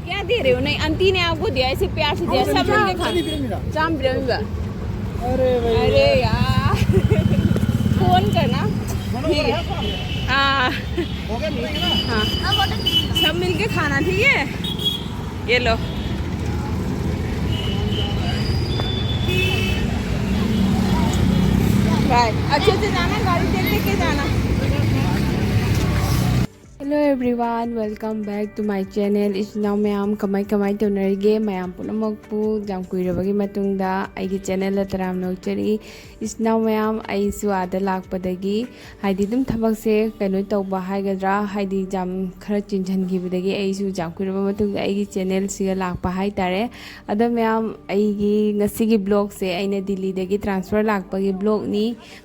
क्या दे रहे हो? नहीं आंटी ने आपको दिया, ऐसे प्यार से दिया, सब लोग खा जाम बिरंगा। अरे यार फोन करना ठीक है। हाँ हाँ सब मिलके खाना ठीक है। ये लो बाय, अच्छे से जाना, गाड़ी देख देख के जाना। Hello everyone, welcome back to my channel. इचनाव मैम कमाई कमाई तौनरिगे मैम पुनमकपु जाम कुइरबगी मतुंगदा आइगे चैनल तराम नौचरी। इचनाव मैम आइसु आदा लाकपदगी हाइदि दुम थबकसे कनो तौबा हाइगद्रा हाइदि जाम खरा चिन्हनगिबदगी आइसु जाम कुइरबा मतुंगदा आइगे चैनल सिगा लाकपा हाइतारे। अदा मैम आइगी ngasiगी ब्लॉग से आइना दिल्लीदगी ट्रांसफर लाकपगी ब्लॉग नि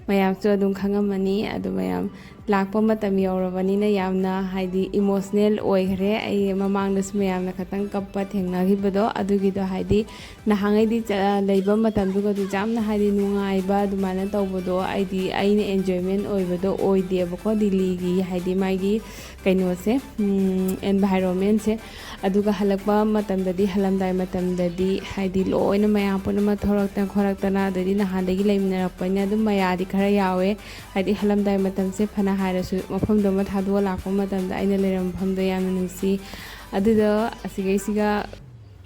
मैमसु अदुम खंगमनी। अदु मैम लाकपा मतम यौरबनिना यामना हाइदि इमोशनल ओइखरे। आई ममांगदस मैमना खतंग कप्पा थेंगनागिबदो अदुगिदो हाइदि नहांगैदि लैबा मतमदुगदु जामना हाइदि नुंगाइबा दुमाना तौबदो आइदि आइना एन्जॉयमेंट ओइबदो ओइदेबको दिल्लीगी हाइदि मागी कइनोसे एनवायरनमेंट से। अदुगा हलकपा मतमददि हलमदाइ मतमददि हाइदि लोइना मयाम पुनम थोरक्तन खोरक्तना अददि नहांदगी लैमिनरकपैना दुम मयादि खरा यावे। हाइदि हलमदाइ मतमसे फना हाइरसु मफमदोमा थादो लाकपा मतमदा आइना लेरम मफमदो यामना नुंसी। अदुदो असिगैसिगा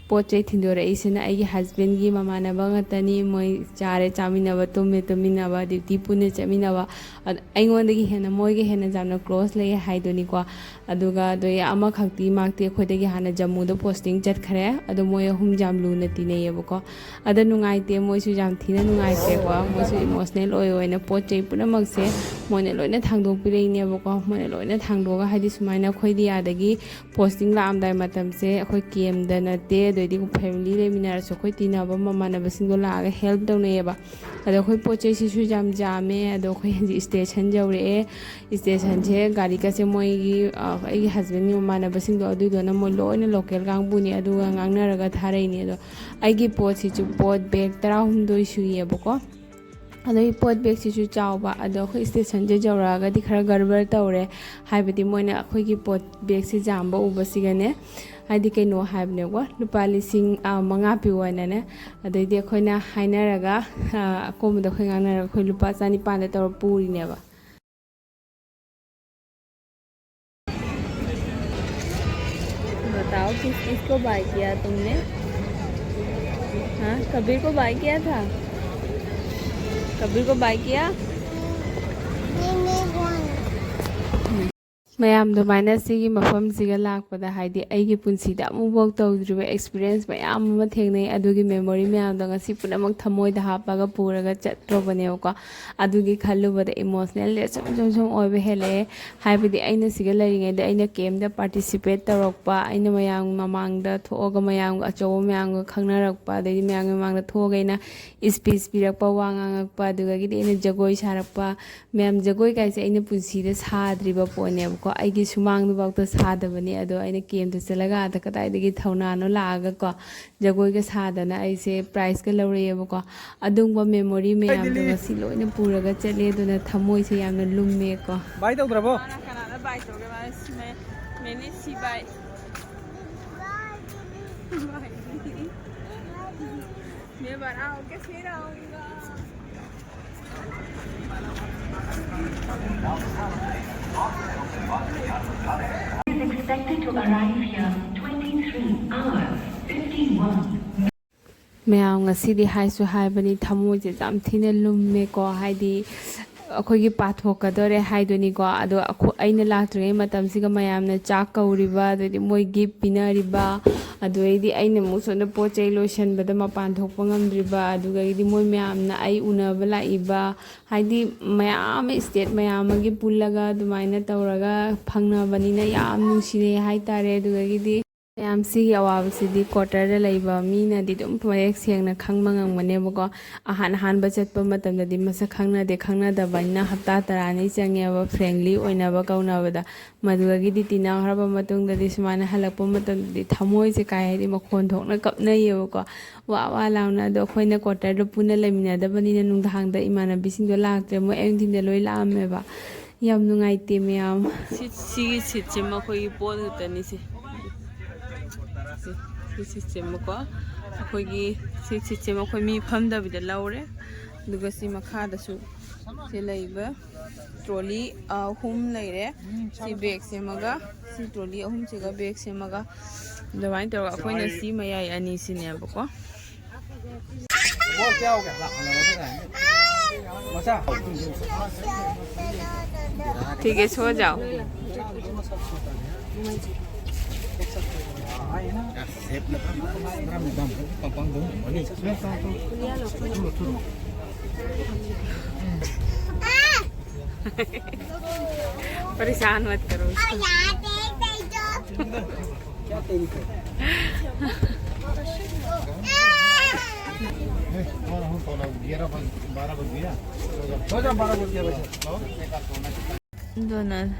पोचे थिंदोरइसिना आइगे हस्बैंड की ममानबा ngतनी मोय चारे चामिनबा तुमे तुमिनबा ड्यूटी पुने चमिनबा आइगोंदगी हेना मोयगे हेना जामना क्लोज लय हाइदोनिको। अदुगा दोय अमा खक्ति माक्ति खोइदगी हाना जम्मूदो पोस्टिंग चटखरे। अदो मोय हुम जाम लुना तिनेयबको। अदा नुंगाइते मोयसु जाम थिना नुंगाइतेको मोयसु emotional ओइना पोचे पुनमक्से Moyna लोइना थांदोकपिरैनेबको। Moyna लोइना थांदोगा हाइदि सुमाइना खोइदि आदगी posting लामदाइ मतमसे अखोइ केमदा नते दोइदि family लेमिनारसु अखोइ तिनाबा ममानबसिंगो लागा हेल्प तौनेबा। अदो अखोइ पोचे सिसु जाम जामे। अदो अखोइ हजि स्टेशन जौरे स्टेशन से गाड़ी कासे मोयगी आइगे हस्बैंड ममानबसिंगो अदुदोना मोय लोइना लोकल गांगबुनि अदुगा गांगनरगा थारैनि। अदो आइगे पोटसिचु पोट बैग 12 सुइयेबको। अदो इ पोट बैग सिसु चावबा। अदो अखोइ स्टेशन जे जौरागदि खरा गड़बड़ तौरे हाइबदि मोयना अखोइगी पोट बैग से जामबा उबसिगने हाइदि कइनो हाइबनेको लुपा लिसिंग 5 पिवोइनाने। अदैदि अखोइना हाइनरगा अकोमदा अखोइ गांगनरगा अखोइ लुपा 4,500 तौर पुरिनेबा। बताओ किसको बाय किया तुमने? हाँ कबीर को बाय किया था? कबीर को बाय किया? मैम दुमाइना सिगी मफम सिगा लाकपदा हाइदि आइगे पुंसीदा अमुबोक तौद्रिबा एक्सपीरियंस मैम अमा थेंगनै। अदुगी मेमोरी मैम दंगा सि पुनमक थमोइदा हापागा पुरगा चट्रोबनेको। अदुगी खल्लुबदा इमोशनल सम सम ओइबे हेले हाइबदि आइना सिगा लैरिङैदा आइना केमदा पार्टिसिपेट तौरकपा आइना मयाम ममांगदा थोगा मयाम अचौ मयाम खंगनरकपा अदैदि मयाम ममांगदा थोगैना स्पीच पिरकपा वा nganगकपा अदुगागिदि आइना जगोइ सारकपा। मैम जगोइ काइसे आइना पुंसीदा साद्रिबा पोनेबको आइगे सुमांगदुबाउता सादबनी। अदो आइना केमदा चलगा आदा कदाइदगी थौनानो लागाको जगोइगा सादना आइसे प्राइज का लौरेयबको। अदुंबा मेमोरी मैम गसी लोइना पुरगा चले दुना थमोइसे यामना लुम्मेको। बाय तौद्रबो कनाडा बाय तौगे बस मैंने सी बाय मैं बनाओ के फिर आऊंगा। is expected to arrive here 23 hours 51. Ma'am ngasidi haisu haibani thamoije jam thina lummeko haidi अखोगी पाथोकदोरे हाइदोनिको। अदो अइना लाक्ट्रिङै मतमसिगा मयामना चाक कौरिबा अदि मोय गिफ्ट पिनरिबा अदुइदि अइना मुसोना पोचै लोइसनबदा मपान थोकपा ngamdriba अदुगाइदि मोय मयामना आई उनबा लाइबा हाइदि मयाम स्टेट मयामगी पुल्लगा दुमाइना तौरगा फंगनबनिना याम नुसिने हाइतारे। अदुगाइदि ꯃꯌꯥꯝ ꯁꯤꯒꯤ ꯑꯋꯥꯕꯁꯤꯗꯤ ꯀ꯭ꯋꯥꯇꯔꯗ ꯂꯩꯕ ꯃꯤꯅꯗꯤ ꯑꯗꯨꯝ ꯃꯌꯦꯛ ꯁꯦꯡꯅ ꯈꯪꯕ ꯉꯝꯒꯅꯦꯕꯀꯣ ꯑꯍꯥꯟꯕ ꯆꯠꯄ ꯃꯇꯝꯗꯗꯤ ꯃꯁꯛ ꯈꯪꯅꯗꯕꯅꯤ나 ꯍꯞꯇꯥ 10 ꯆꯪꯉꯦꯕ ꯐ꯭ꯔꯦꯟꯂꯤ ꯑꯣꯏꯅꯕ ꯀꯧꯅꯕꯗ ꯃꯗꯨꯗꯒꯤꯗꯤ ꯇꯤꯟꯅꯈ꯭ꯔꯕ ꯃꯇꯨꯡꯗꯗꯤ ꯁꯨꯃꯥꯏꯅ ꯍꯜꯂꯛꯄ ꯃꯇꯝꯗꯗꯤ ꯊꯃꯣꯏꯁꯦ ꯀꯥꯏ ꯍꯥꯏꯗꯤ ꯃꯈꯣꯟ ꯊꯣꯛꯅ ꯀꯞꯅꯩꯌꯦꯕꯀꯣ ꯋꯥ ꯂꯥꯎꯅ ꯑꯗꯣ ꯑꯩꯈꯣꯏꯅ ꯀ꯭ꯋꯥꯇꯔꯗ ꯄꯨꯟꯅ ꯂꯩꯃꯤꯟꯅꯗꯕꯅꯤꯅ ꯅꯨꯡꯗꯥꯡꯗ ꯏꯃꯥꯟꯅꯕꯤꯁꯤꯡꯗꯣ ꯂꯥꯛꯇ꯭ꯔꯦ ꯃꯣꯏ ꯑꯌꯨꯛ ꯅꯨꯡꯊꯤꯟꯗ ꯂꯣꯏ ꯂꯥꯛꯑꯝꯃꯦꯕ ꯌꯥꯝ ꯅꯨꯡꯉꯥꯏꯇꯦ ꯃꯌꯥꯝ ꯁꯤꯒꯤ ꯁꯤꯠꯁꯦ ꯃꯈꯣꯏꯒꯤ ꯄꯣꯠ ꯈꯛꯇꯅꯤꯁꯦ ꯁꯤ ꯁꯤꯁꯇꯦꯝꯀꯣ ꯑꯩꯈꯣꯏꯒꯤ ꯁꯤ ꯁꯤꯁꯇꯦꯝ ꯑꯩꯈꯣꯏ ꯃꯤ ꯐꯝꯗꯕꯤꯗ ꯂꯧꯔꯦ ꯑꯗꯨꯒ ꯁꯤ ꯃꯈꯥꯗꯁꯨ ꯁꯤ ꯂꯩꯕ ꯇ꯭ꯔꯣꯂꯤ 3 ꯂꯩꯔꯦ ꯁꯤ ꯕꯦꯒ ꯁꯦꯝꯃꯒ ꯁꯤ ꯇ꯭ꯔꯣꯂꯤ 3ꯁꯤꯒ ꯕꯦꯒ ꯁꯦꯝꯃꯒ ꯑꯗꯨꯃꯥꯏꯅ ꯇꯧꯔꯒ ꯑꯩꯈꯣꯏꯅ ꯁꯤ ꯃꯌꯥꯏ ꯑꯅꯤꯁꯤꯅꯦꯕꯀꯣ ठीक है सो जाओ परेशान मत करो उसको क्या तेरी Donald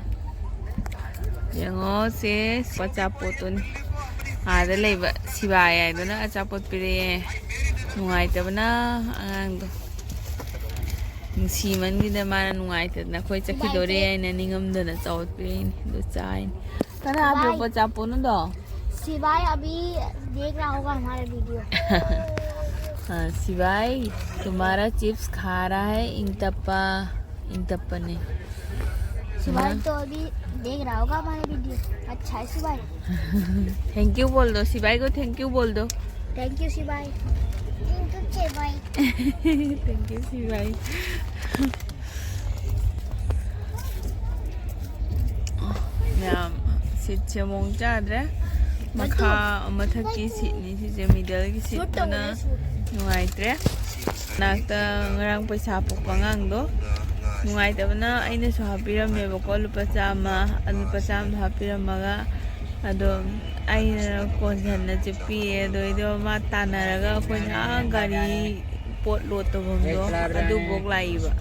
Yango se Pachapotun Ada Leba Sibaya, Dona Achapot Pire Nuaitabana and Seaman with the man Nuaited, Nakoita Kidore and Ningam Dona South Pine, the sign. Can I have your Pachapon do? सिवाय अभी देख रहा होगा हमारा video हाँ सिवाय तुम्हारा chips खा रहा है इंतप्पा ने सिवाय तो अभी देख रहा होगा हमारा वीडियो अच्छा है सिवाय थैंक यू बोल दो सिवाय को थैंक यू बोल दो थैंक यू सिवाय थैंक यू सिवाय मैम सिट मोंग चादरे मखा मथकी सिटनी सिजे मिडल की सिटना नुआइत्रे नाक्ता ngarang पैसा पोकंगांगदो नुआइतबना आइने सो हापिरमेबको लुपा चामा लुपा चाम हापिरमगा अदो आइना कोनजन चिपी अदो इदो मा तानारगा कोना गाड़ी पोट लोड तबमदो अदु बोक लाइबा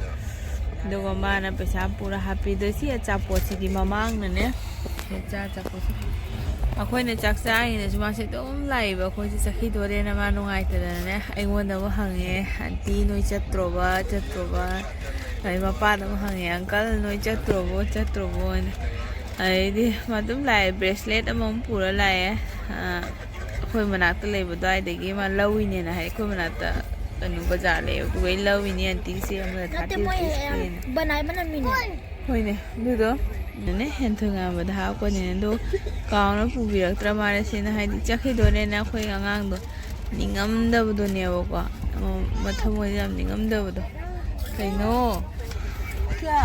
दुगो माना पैसा पूरा हापिदो सि अचापोसिगी ममांगने चापोसि अखोइने चाक चाइने जुमासे दम लाइबा अखोइसे चखि दोरे न मा नुगाइतदने अइगोंदा बो हंगे आंटी नोइ चत्रोबा अइ मपाद बो हंगे अंकल नोइ चत्रोबो अइदि मदुम लाइ ब्रेसलेट अमम पुरा लाइ अखोइ मनाक्ता लेबदो आइदगी मा लौइने न हाइ अखोइ मनाक्ता कनु बाजार ले दुगै लौइने आंटी से अमदा 30 बनाइ बनमिने होइने दुदो ने हेंथंगा बधा को ने दो काउन पुबिरक्त्रा मारे सेना हाइदि चखिदोने ना खोइ अंगांगदो निंगमदबदो नेबको मथमोय याम निंगमदबदो कैनो क्या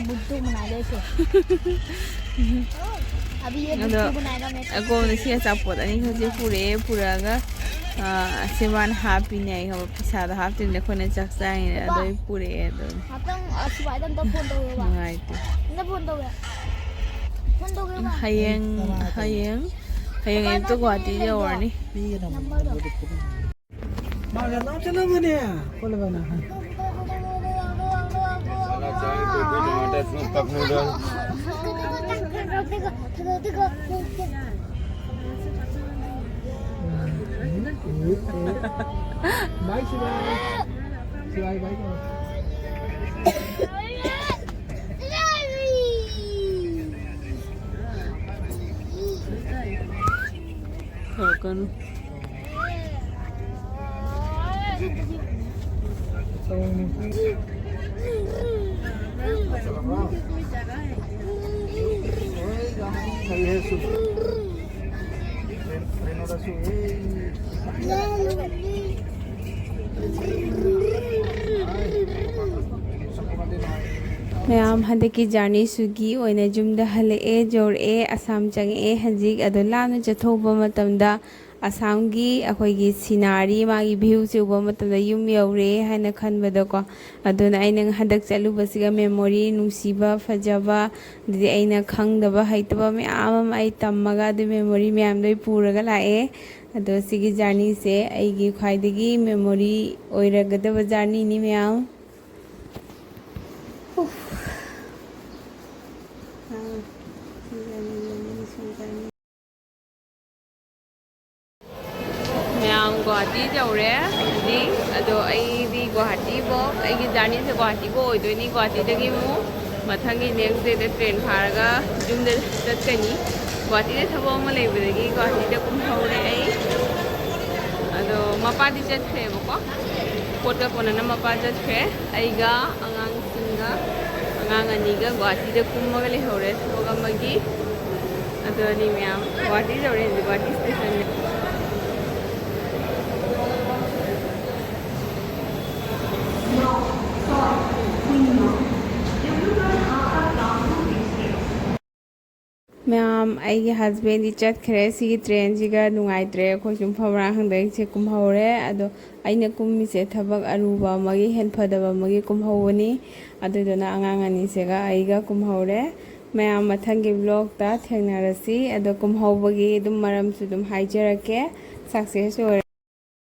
बुद्धू बना दे अभी ये बुद्धू बनाएगा मैं अको ने सी अचापोत अनि होजे पुरागा सेमान हापी ने हम पैसा दा हापति ने खोने चक्साइ अदoi पुरे अदो हातंग असुवाइदम द फोन दोबा नाइते न फोन दोबा हयेंग एक तो गुवाहाटी जवरनी मागा नाम चला बने कोले बना बाय सिवाय बाय कौन ꯃꯌꯥꯝ ꯍꯟꯗꯛꯀꯤ ꯖꯔꯅꯤꯁꯨꯒꯤ ꯑꯣꯏꯅ ꯌꯨꯝꯗ ꯍꯜꯂꯛꯑꯦ ꯌꯧꯔꯛꯑꯦ ꯑꯁꯥꯝ ꯆꯪꯉꯛꯑꯦ ꯍꯧꯖꯤꯛ ꯑꯗꯣ ꯂꯥꯞꯅ ꯆꯠꯊꯣꯛꯄ ꯃꯇꯝꯗ ꯑꯁꯥꯝꯒꯤ ꯑꯩꯈꯣꯏꯒꯤ ꯁꯤꯅꯥꯔꯤ ꯃꯥꯒꯤ ꯚ꯭ꯌꯨꯁꯦ ꯎꯕ ꯃꯇꯝꯗ ꯌꯨꯝ ꯌꯧꯔꯦ ꯍꯥꯏꯅ ꯈꯟꯕꯗꯀꯣ ꯑꯗꯨꯅ ꯑꯩꯅ ꯍꯟꯗꯛ ꯆꯠꯂꯨꯕꯁꯤꯒ ꯃꯦꯃꯣꯔꯤ ꯅꯨꯡꯁꯤꯕ ꯐꯖꯕ ꯑꯗꯨꯗꯤ ꯑꯩꯅ ꯈꯪꯗꯕ ꯍꯩꯇꯕ ꯃꯌꯥꯝ ꯑꯃ ꯑꯩ ꯇꯝꯃꯒ ꯑꯗꯨ ꯃꯦꯃꯣꯔꯤ ꯃꯌꯥꯝꯗꯣ ꯑꯩ ꯄꯨꯔꯒ ꯂꯥꯛꯑꯦ ꯑꯗꯣ ꯁꯤꯒꯤ ꯖꯔꯅꯤꯁꯦ ꯑꯩꯒꯤ ꯈ꯭ꯋꯥꯏꯗꯒꯤ ꯃꯦꯃꯣꯔꯤ ꯑꯣꯏꯔꯒꯗꯕ ꯖꯔꯅꯤꯅꯤ ꯃꯌꯥꯝ ꯃꯌꯥꯝ ꯒꯨꯋꯥꯍꯥꯇꯤ ꯌꯧꯔꯦ ꯍꯧꯖꯤꯛ ꯑꯗꯣ ꯑꯩꯗꯤ ꯒꯨꯋꯥꯍꯥꯇꯤꯐꯥꯎ ꯑꯩꯒꯤ ꯖꯔꯅꯤꯁꯦ ꯒꯨꯋꯥꯍꯥꯇꯤꯐꯥꯎ ꯑꯣꯏꯗꯣꯏꯅꯤ ꯒꯨꯋꯥꯍꯥꯇꯤꯗꯒꯤ ꯑꯃꯨꯛ ꯃꯊꯪꯒꯤ ꯅꯦꯛꯁ ꯗꯦꯗ ꯇ꯭ꯔꯦꯟ ꯐꯥꯔꯒ ꯌꯨꯝꯗ ꯆꯠꯀꯅꯤ ꯒꯨꯋꯥꯍꯥꯇꯤꯗ ꯊꯕꯛ ꯑꯃ ꯂꯩꯕꯗꯒꯤ ꯒꯨꯋꯥꯍꯥꯇꯤꯗ ꯀꯨꯝꯍꯧꯔꯦ ꯑꯩ ꯑꯗꯣ ꯃꯄꯥꯗꯤ ꯆꯠꯈ꯭ꯔꯦꯕꯀꯣ ꯄꯣꯠꯀ ꯀꯣꯟꯅꯅ ꯃꯄꯥ ꯆꯠꯈ꯭ꯔꯦ ꯑꯩꯒ ꯑꯉꯥꯡꯁꯤꯡꯒ ꯑꯉꯥꯡ ꯑꯅꯤꯒ ꯒꯨꯋꯥꯍꯥꯇꯤꯗ ꯀꯨꯝꯃꯒ ꯂꯩꯍꯧꯔꯦ ꯊꯕꯛ ꯑꯃꯒꯤ ꯑꯗꯨꯅꯤ ꯃꯌꯥꯝ ꯒꯨꯋꯥꯍꯥꯇꯤ ꯌꯧꯔꯦ ꯍꯧꯖꯤꯛ ꯒꯨꯋꯥꯍꯥꯇꯤ ꯁ꯭ꯇꯦꯁꯟꯗ ꯃꯌꯥꯝ ꯑꯩꯒꯤ ꯍꯁꯕꯦꯟꯗꯤ ꯆꯠꯈ꯭ꯔꯦ ꯁꯤꯒꯤ ꯇ꯭ꯔꯦꯟꯁꯤꯒ ꯅꯨꯡꯉꯥꯏꯇ꯭ꯔꯦ ꯑꯩꯈꯣꯏ ꯁꯨꯝ ꯐꯥꯎꯕ꯭ꯔꯥ ꯍꯪꯗꯛꯁꯦ ꯀꯨꯝꯍꯧꯔꯦ ꯑꯗꯣ ꯑꯩꯅ ꯀꯨꯝꯃꯤꯁꯦ ꯊꯕꯛ ꯑꯔꯨꯕ ꯑꯃꯒꯤ ꯍꯦꯟꯐꯗꯕ ꯑꯃꯒꯤ ꯀꯨꯝꯍꯧꯕꯅꯤ ꯑꯗꯨꯗꯨꯅ ꯑꯉꯥꯡ ꯑꯅꯤꯁꯤꯒ ꯑꯩꯒ ꯀꯨꯝꯍꯧꯔꯦ ꯃꯌꯥꯝ ꯃꯊꯪꯒꯤ ꯕ꯭ꯂꯣꯛꯇ ꯊꯦꯡꯅꯔꯁꯤ ꯑꯗꯣ ꯀꯨꯝꯍꯧꯕꯒꯤ ꯑꯗꯨꯝ ꯃꯔꯝꯁꯨ ꯑꯗꯨꯝ ꯍꯥꯏꯖꯔꯛꯀꯦ ꯁꯛꯁꯦꯁ ꯑꯣꯏꯔꯦ